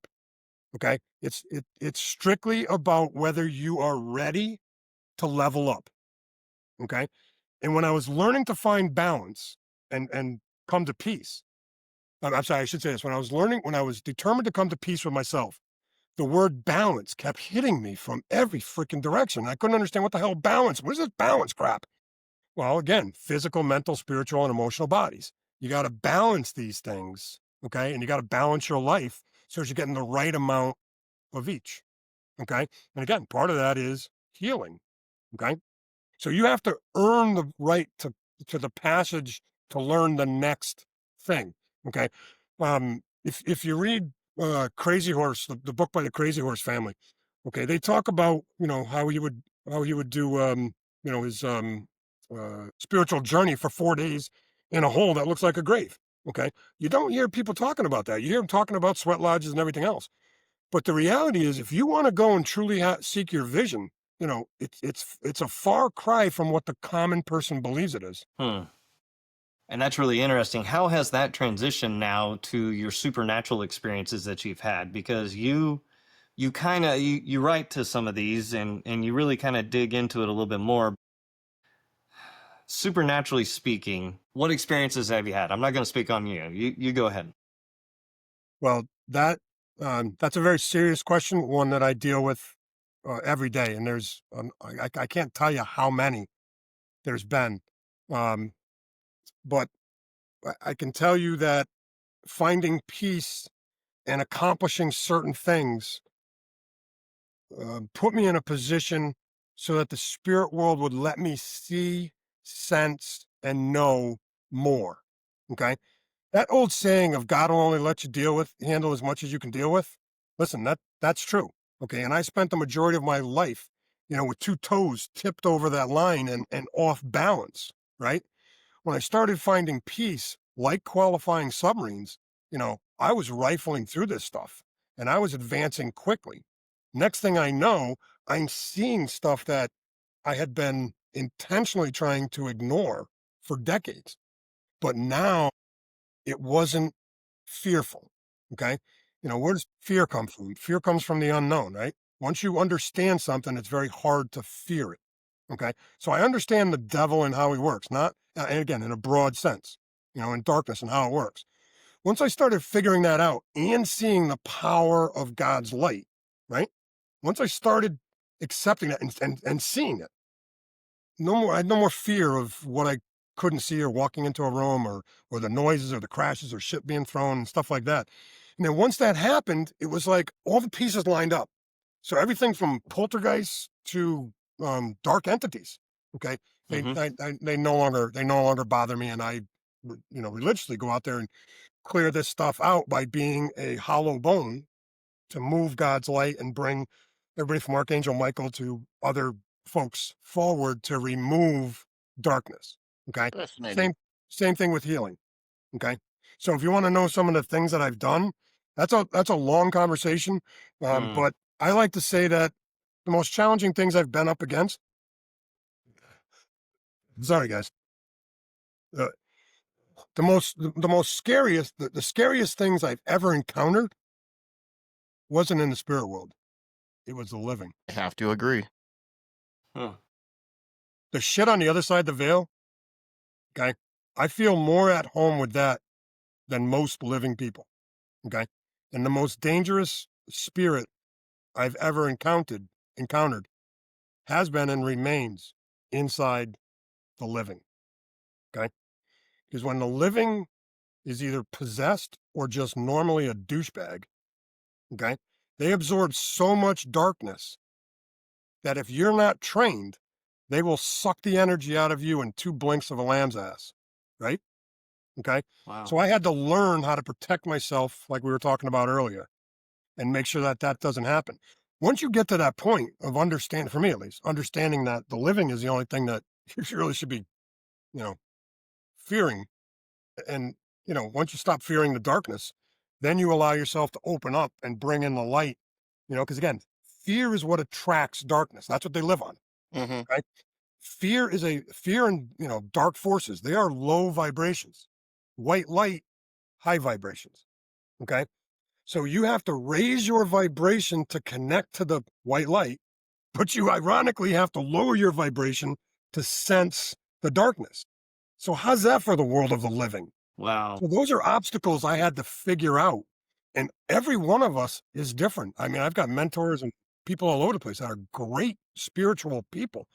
Okay. It's strictly about whether you are ready to level up. Okay. And when I was learning to find balance and come to peace, I'm sorry, I should say this. When I was determined to come to peace with myself, the word balance kept hitting me from every freaking direction. I couldn't understand what the hell balance. What is this balance crap? Well, again, physical, mental, spiritual, and emotional bodies. You got to balance these things. Okay. And you got to balance your life so that you're getting the right amount of each. Okay. And again, part of that is healing. Okay. So you have to earn the right to the passage to learn the next thing. Okay. If you read Crazy Horse, the book by the Crazy Horse family, okay, they talk about how he would do his spiritual journey for 4 days in a hole that looks like a grave. Okay. You don't hear people talking about that. You hear them talking about sweat lodges and everything else. But the reality is, if you want to go and truly seek your vision, it's a far cry from what the common person believes it is. Hmm. And that's really interesting. How has that transitioned now to your supernatural experiences that you've had? Because you kind of you write to some of these, and you really kind of dig into it a little bit more. Supernaturally speaking, what experiences have you had? I'm not going to speak on you. You go ahead. Well, that's a very serious question, one that I deal with every day, and I can't tell you how many there's been, um, but I can tell you that finding peace and accomplishing certain things put me in a position so that the spirit world would let me see, sense, and know more. Okay. That old saying of God will only let you handle as much as you can deal with. Listen, that's true. Okay. And I spent the majority of my life, with two toes tipped over that line and off balance. Right. When I started finding peace, like qualifying submarines, I was rifling through this stuff and I was advancing quickly. Next thing I know, I'm seeing stuff that I had been intentionally trying to ignore for decades. But now it wasn't fearful. Okay. Where does fear come from? Fear comes from the unknown, right? Once you understand something, it's very hard to fear it. Okay. So I understand the devil and how he works, not, and again, in a broad sense, in darkness and how it works. Once I started figuring that out and seeing the power of God's light, right? Once I started accepting that and seeing it, I had no more fear of what I couldn't see, or walking into a room, or the noises or the crashes or shit being thrown and stuff like that. And then once that happened, it was like all the pieces lined up. So everything from poltergeists to dark entities. Okay, Mm-hmm. they no longer bother me, and I religiously go out there and clear this stuff out by being a hollow bone to move God's light and bring everybody from Archangel Michael to other folks forward to remove darkness. Okay. Fascinating. Same thing with healing. Okay. So if you want to know some of the things that I've done, that's a long conversation. Hmm. But I like to say that the most challenging things I've been up against, sorry guys, uh, the scariest things I've ever encountered wasn't in the spirit world. It was the living. I have to agree. Huh. the shit on the other side of the veil, okay, I feel more at home with that than most living people, okay? And the most dangerous spirit I've ever encountered has been and remains inside the living, okay? Because when the living is either possessed or just normally a douchebag, okay, they absorb so much darkness that if you're not trained, they will suck the energy out of you in 2 blinks of a lamb's ass, right? Okay. Wow. So I had to learn how to protect myself, like we were talking about earlier, and make sure that that doesn't happen. Once you get to that point of understanding, for me at least, understanding that the living is the only thing that you really should be, you know, fearing. And, once you stop fearing the darkness, then you allow yourself to open up and bring in the light, because again, fear is what attracts darkness. That's what they live on. Hmm. Right. Fear and, dark forces. They are low vibrations. White light, high vibrations. Okay. So you have to raise your vibration to connect to the white light, but you ironically have to lower your vibration to sense the darkness. So how's that for the world of the living? Wow. So those are obstacles I had to figure out. And every one of us is different. I mean, I've got mentors and people all over the place that are great spiritual people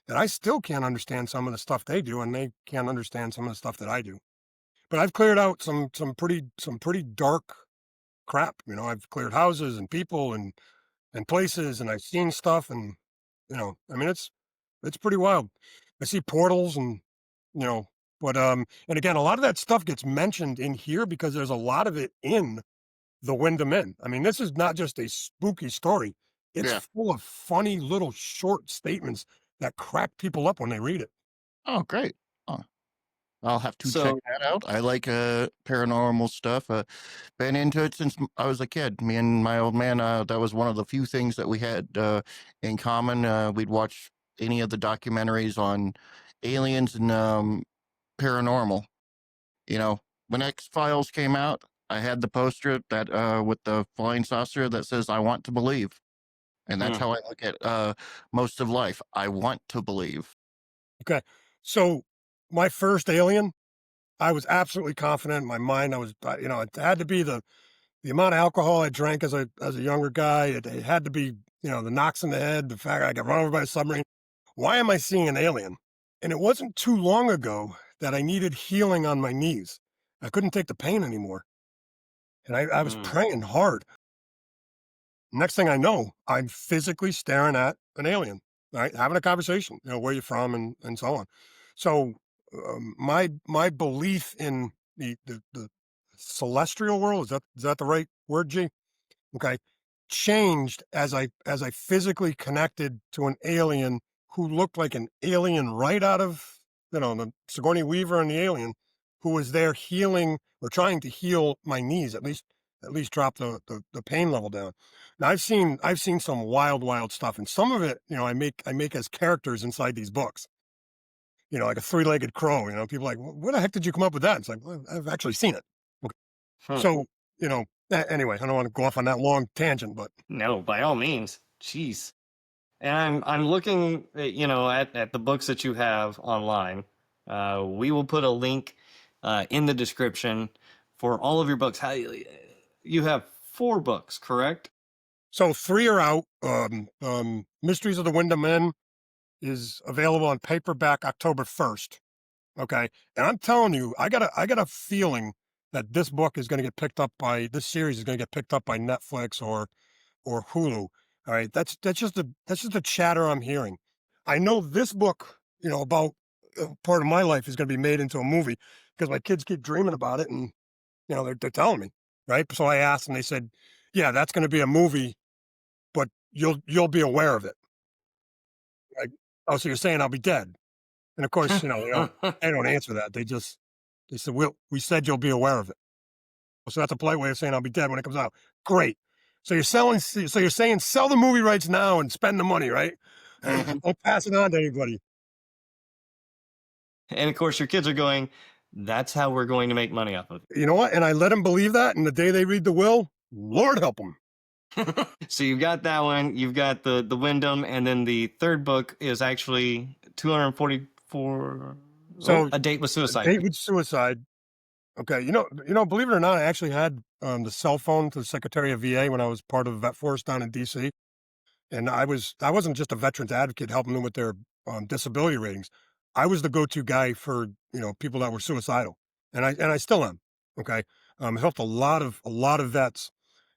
that I still can't understand some of the stuff they do, and they can't understand some of the stuff that I do. But I've cleared out some pretty dark crap. I've cleared houses and people and places, and I've seen stuff, and I mean, it's pretty wild. I see portals, and you know, and again, a lot of that stuff gets mentioned in here because there's a lot of it in the Wyndham Inn. I mean, this is not just a spooky story; it's Yeah. full of funny little short statements that crack people up when they read it. Oh, great. Oh, I'll have to check So, that out. I like paranormal stuff. Been into it since I was a kid. Me and my old man, that was one of the few things that we had in common. We'd watch any of the documentaries on aliens and paranormal. You know, when X Files came out, I had the poster that with the flying saucer that says "I want to believe," and that's hmm, how I look at most of life. I want to believe. Okay, so my first Alien, I was absolutely confident in my mind. It had to be the amount of alcohol I drank as a younger guy. It had to be, the knocks in the head, the fact I got run over by a submarine. Why am I seeing an alien? And it wasn't too long ago that I needed healing on my knees. I couldn't take the pain anymore. And I was hmm. praying hard. Next thing I know, I'm physically staring at an alien, right? Having a conversation, where you from and so on. So my belief in the celestial world, is that the right word, G? Okay, changed as I physically connected to an alien who looked like an alien right out of, the Sigourney Weaver and the Alien, who was there healing or trying to heal my knees, at least drop the pain level down. Now I've seen some wild stuff, and some of it, I make as characters inside these books. Like a three-legged crow. People are like, where the heck did you come up with that? It's like, well, I've actually seen it. Okay. Hmm. So, anyway, I don't want to go off on that long tangent, but No, by all means. Jeez. And I'm looking, at the books that you have online. We will put a link in the description for all of your books. You have 4 books, correct? so 3 are out. Mysteries of the Wyndham Inn is available on paperback October 1st. Okay. And I'm telling you, I got a feeling that this series is going to get picked up by Netflix or Hulu. All right. That's just the chatter I'm hearing. I know this book, about part of my life is going to be made into a movie because my kids keep dreaming about it, and, they're telling me, right? So I asked, and they said, yeah, that's going to be a movie, but you'll be aware of it. Like, oh, so you're saying I'll be dead? And of course, they don't answer that. They said, we said you'll be aware of it. So that's a polite way of saying I'll be dead when it comes out. Great. So you're saying sell the movie rights now and spend the money, right? Hmm. Don't pass it on to anybody. And of course, your kids are going, that's how we're going to make money off of You know what? And I let them believe that. And the day they read the will, Lord help them. it. So you've got that one, you've got the Wyndham, and then the third book is actually 244. Oh, So a date with a suicide. date with suicide. Okay, believe it or not, I actually had the cell phone to the Secretary of VA when I was part of Vet Force down in DC, and I wasn't just a veterans advocate helping them with their disability ratings. I was the go-to guy for people that were suicidal, and I still am. Okay, I helped a lot of vets,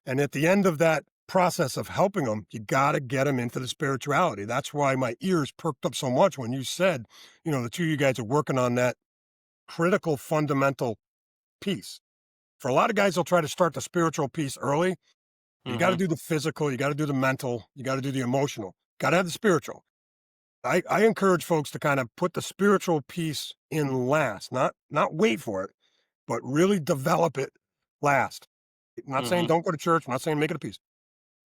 and at the end of that process of helping them, you got to get them into the spirituality. That's why my ears perked up so much when you said, the two of you guys are working on that critical fundamental piece. For a lot of guys, they'll try to start the spiritual piece early. You got to Mm-hmm. do the physical, you got to do the mental, you got to do the emotional, got to have the spiritual. I encourage folks to kind of put the spiritual piece in last, not wait for it, but really develop it last. I'm not saying Mm-hmm. don't go to church, I'm not saying make it a piece,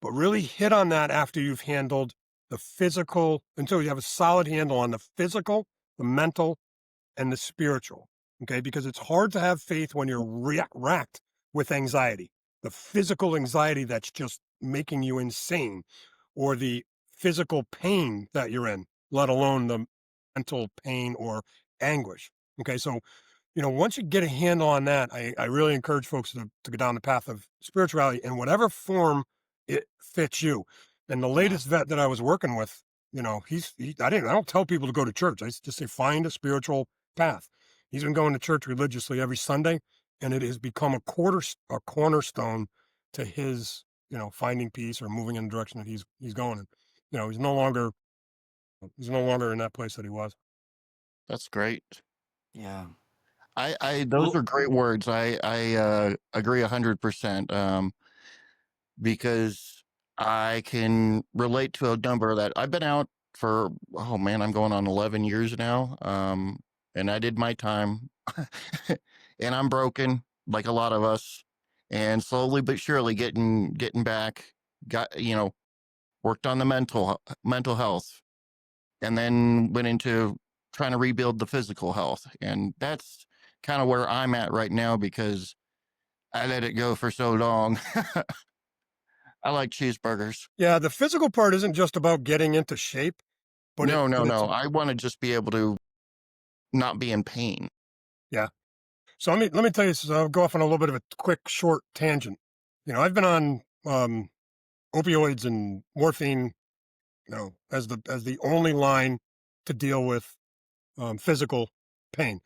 but really hit on that after you've handled the physical, until you have a solid handle on the physical, the mental, and the spiritual. Okay. Because it's hard to have faith when you're racked with anxiety, the physical anxiety that's just making you insane, or the physical pain that you're in, let alone the mental pain or anguish. Okay. So, once you get a handle on that, I really encourage folks to go down the path of spirituality in whatever form it fits you. And the Yeah. latest vet that I was working with, I don't tell people to go to church. I just say, find a spiritual path. He's been going to church religiously every Sunday, and it has become a cornerstone to his, finding peace or moving in the direction that he's going in. He's no longer in that place that he was. That's great. Yeah. Those Well, are great words. I agree 100%. Because I can relate to a number that I've been out for, oh man, I'm going on 11 years now. And I did my time and I'm broken like a lot of us, and slowly but surely getting back, got, worked on the mental health, and then went into trying to rebuild the physical health. And that's kind of where I'm at right now because I let it go for so long. I like cheeseburgers. Yeah, the physical part isn't just about getting into shape, but No, no, it's no. I want to just be able to not be in pain. yeah. So let me tell you. So I'll go off on a little bit of a quick, short tangent. I've been on opioids and morphine, as the only line to deal with physical pain,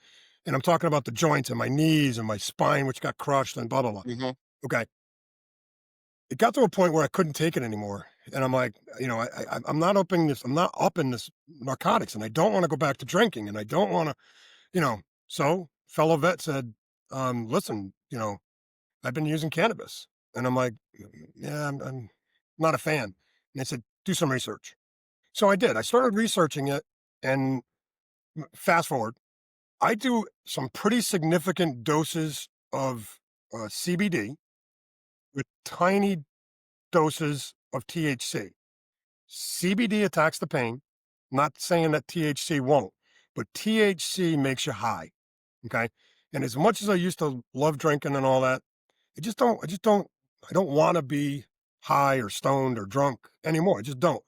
and I'm talking about the joints and my knees and my spine, which got crushed and blah blah blah. Hmm. Okay, it got to a point where I couldn't take it anymore, and I'm like, I'm not upping this. I'm not upping this narcotics, and I don't want to go back to drinking, and I don't want to, you know. So fellow vet said, listen, I've been using cannabis. And I'm like, yeah, I'm not a fan. And they said, do some research. So I did. I started researching it. And fast forward, I do some pretty significant doses of CBD with tiny doses of THC. CBD attacks the pain. Not saying that THC won't, but THC makes you high. Okay. And as much as I used to love drinking and all that, I don't want to be high or stoned or drunk anymore. I just don't.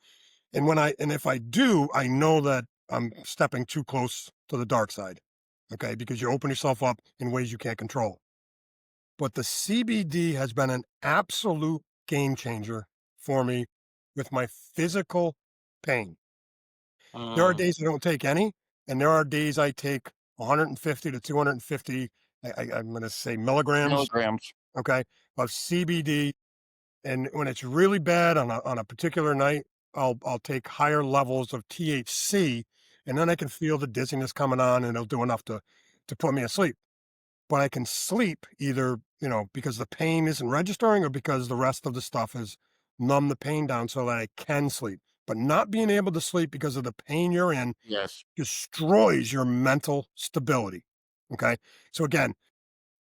And if I do, I know that I'm stepping too close to the dark side. Okay. Because you open yourself up in ways you can't control. But the CBD has been an absolute game changer for me with my physical pain. There are mm, days I don't take any, and there are days I take 150 to 250, I'm going to say milligrams, Milligrams. okay, of CBD. And when it's really bad on a particular night, I'll take higher levels of THC, and then I can feel the dizziness coming on, and it'll do enough to put me asleep. But I can sleep either, because the pain isn't registering, or because the rest of the stuff has numbed the pain down so that I can sleep. But not being able to sleep because of the pain you're in Yes. destroys your mental stability. Okay. So again,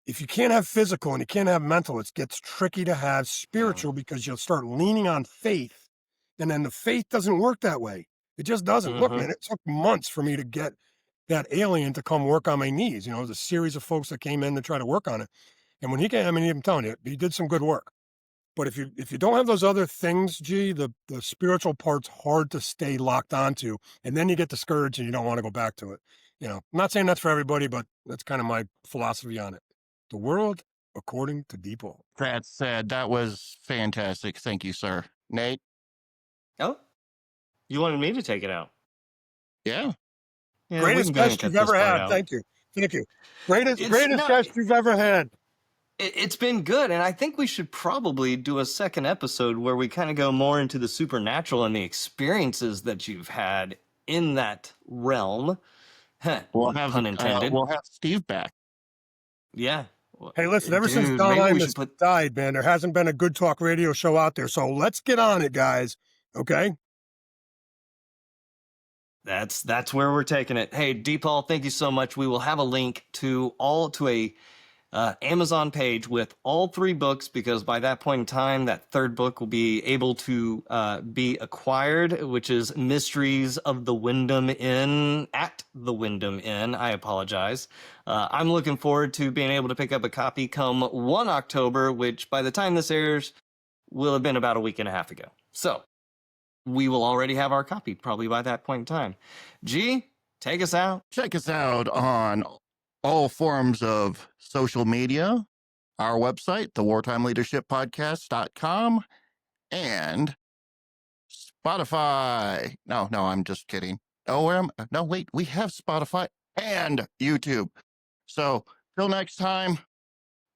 if you can't have physical and you can't have mental, it gets tricky to have yeah. spiritual, because you'll start leaning on faith. And then the faith doesn't work that way. It just doesn't. Look, Mm-hmm. man, it took months for me to get that alien to come work on my knees. It was a series of folks that came in to try to work on it. And when he came, I mean, I'm telling you, he did some good work. But if you don't have those other things, G, the spiritual part's hard to stay locked onto, and then you get discouraged and you don't want to go back to it. I'm not saying that's for everybody, but that's kind of my philosophy on it. The world according to Deepo. That said, that was fantastic. Thank you, sir. Nate? Oh, you wanted me to take it out? Yeah. Yeah, we Greatest can go ahead and guest you've cut this ever part had. out. Thank you. Thank you. Greatest It's guest you've ever had. It's been good, and I think we should probably do a second episode where we kind of go more into the supernatural and the experiences that you've had in that realm. Pun intended. We'll have Steve back. Yeah. Hey, listen, ever since Dude, Don maybe we Imus should put died, man, there hasn't been a good talk radio show out there. So let's get on it, guys. Okay? that's where we're taking it. Hey, Deepal, thank you so much. We will have a link to a Amazon page with all 3 books, because by that point in time, that 3rd book will be able to be acquired, which is Mysteries of the Wyndham Inn at the Wyndham Inn. I apologize. I'm looking forward to being able to pick up a copy come 1 October, which by the time this airs will have been about a week and a half ago. So we will already have our copy probably by that point in time. G, take us out. Check us out on all forms of social media, our website, the wartimeleadershippodcast.com, and Spotify. No, I'm just kidding. No, wait, we have Spotify and YouTube. So till next time,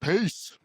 peace.